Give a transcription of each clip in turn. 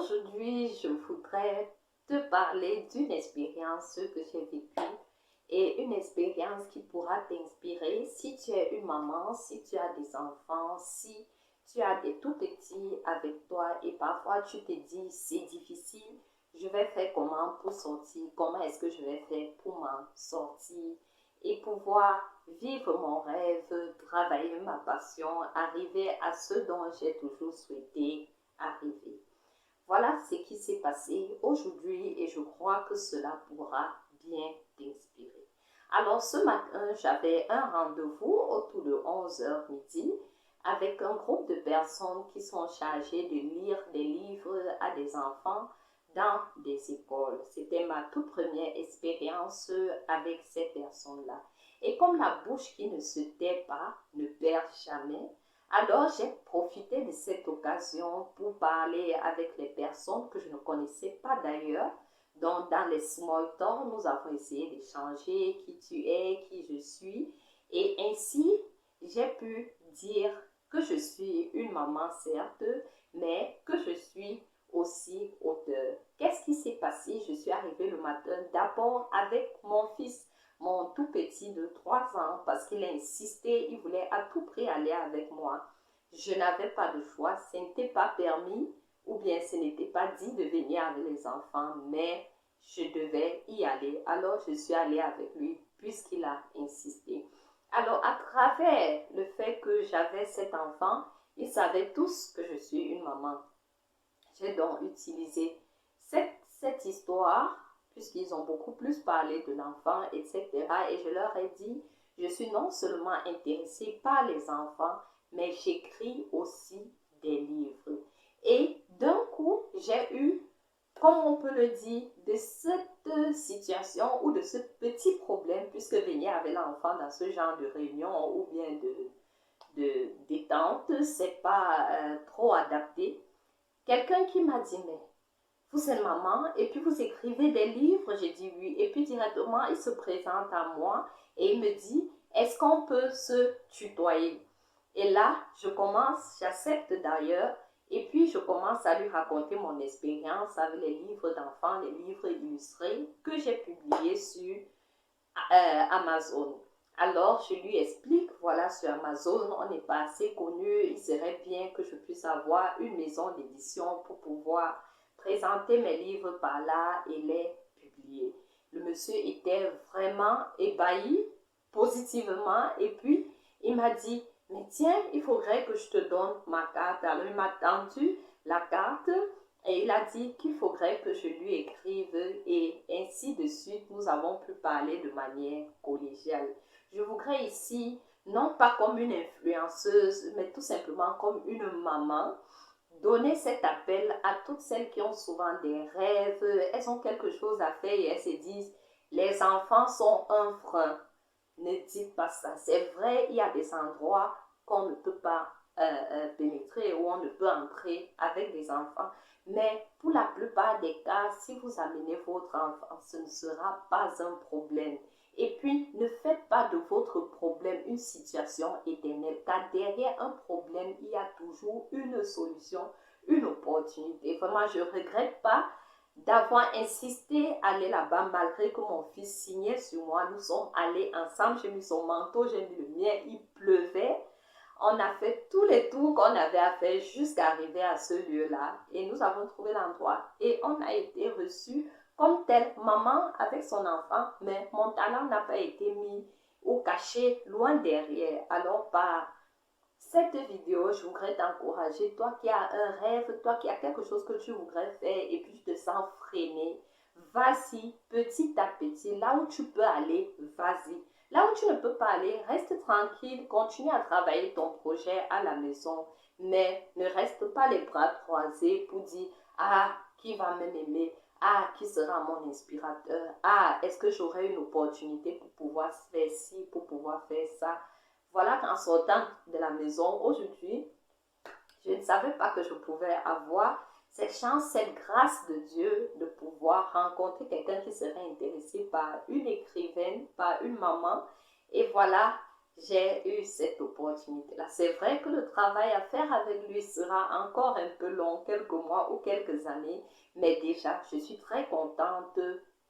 Aujourd'hui, je voudrais te parler d'une expérience que j'ai vécue et une expérience qui pourra t'inspirer si tu es une maman, si tu as des enfants, si tu as des tout petits avec toi et parfois tu te dis c'est difficile, je vais faire comment pour sortir, comment est-ce que je vais faire pour m'en sortir et pouvoir vivre mon rêve, travailler ma passion, arriver à ce dont j'ai toujours souhaité arriver. Voilà ce qui s'est passé aujourd'hui et je crois que cela pourra bien t'inspirer. Alors ce matin, j'avais un rendez-vous autour de 11h midi avec un groupe de personnes qui sont chargées de lire des livres à des enfants dans des écoles. C'était ma toute première expérience avec ces personnes-là. Et comme la bouche qui ne se tait pas ne perd jamais, alors j'ai profité de cette occasion pour parler avec les personnes que je ne connaissais pas d'ailleurs. Donc dans les small talk, nous avons essayé d'échanger qui tu es, qui je suis. Et ainsi, j'ai pu dire que je suis une maman certes, mais que je suis aussi auteur. Qu'est-ce qui s'est passé? Je suis arrivée le matin d'abord avec mon fils, mon tout petit de 3 ans, parce qu'il a insisté, il voulait à tout prix aller avec moi. Je n'avais pas de choix, ce n'était pas permis ou bien ce n'était pas dit de venir avec les enfants, mais je devais y aller. Alors je suis allée avec lui puisqu'il a insisté. Alors à travers le fait que j'avais cet enfant, ils savaient tous que je suis une maman. J'ai donc utilisé cette histoire, puisqu'ils ont beaucoup plus parlé de l'enfant, etc. Et je leur ai dit, je suis non seulement intéressée par les enfants, mais j'écris aussi des livres. Et d'un coup, j'ai eu, comme on peut le dire, de cette situation ou de ce petit problème, puisque venir avec l'enfant dans ce genre de réunion ou bien de détente, c'est pas trop adapté. Quelqu'un qui m'a dit, mais vous êtes maman et puis vous écrivez des livres, j'ai dit oui. Et puis directement, il se présente à moi et il me dit, est-ce qu'on peut se tutoyer? Et là, je commence, j'accepte d'ailleurs, et puis je commence à lui raconter mon expérience avec les livres d'enfants, les livres illustrés que j'ai publiés sur Amazon. Alors, je lui explique, voilà, sur Amazon, on n'est pas assez connu, il serait bien que je puisse avoir une maison d'édition pour pouvoir présenter mes livres par là et les publier. Le monsieur était vraiment ébahi positivement et puis il m'a dit, mais tiens, il faudrait que je te donne ma carte. Alors, il m'a tendu la carte et il a dit qu'il faudrait que je lui écrive et ainsi de suite, nous avons pu parler de manière collégiale. Je voudrais ici, non pas comme une influenceuse, mais tout simplement comme une maman, donner cet appel à toutes celles qui ont souvent des rêves, elles ont quelque chose à faire et elles se disent, les enfants sont un frein. Ne dites pas ça. C'est vrai, il y a des endroits qu'on ne peut pas pénétrer où on ne peut entrer avec des enfants. Mais pour la plupart des cas, si vous amenez votre enfant, ce ne sera pas un problème. Et puis, ne faites pas de votre problème une situation éternelle, car derrière un problème, il y a toujours une solution, une opportunité. Vraiment, je ne regrette pas d'avoir insisté à aller là-bas malgré que mon fils signait sur moi. Nous sommes allés ensemble, j'ai mis son manteau, j'ai mis le mien, il pleuvait. On a fait tous les tours qu'on avait à faire jusqu'à arriver à ce lieu-là et nous avons trouvé l'endroit et on a été reçus comme telle maman avec son enfant, mais mon talent n'a pas été mis ou caché loin derrière. Alors par cette vidéo, je voudrais t'encourager, toi qui as un rêve, toi qui as quelque chose que tu voudrais faire et puis tu te sens freiné, vas-y petit à petit, là où tu peux aller, vas-y. Là où tu ne peux pas aller, reste tranquille, continue à travailler ton projet à la maison, mais ne reste pas les bras croisés pour dire, ah, qui va m'aimer? Ah, qui sera mon inspirateur? Ah, est-ce que j'aurai une opportunité pour pouvoir faire ci, pour pouvoir faire ça? Voilà qu'en sortant de la maison aujourd'hui, je ne savais pas que je pouvais avoir cette chance, cette grâce de Dieu de pouvoir rencontrer quelqu'un qui serait intéressé par une écrivaine, par une maman. Et voilà, j'ai eu cette opportunité-là. C'est vrai que le travail à faire avec lui sera encore un peu long, quelques mois ou quelques années, mais déjà, je suis très contente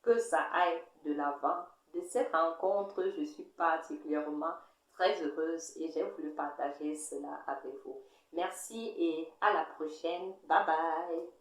que ça aille de l'avant. De cette rencontre, je suis particulièrement très heureuse et j'ai voulu partager cela avec vous. Merci et à la prochaine. Bye bye.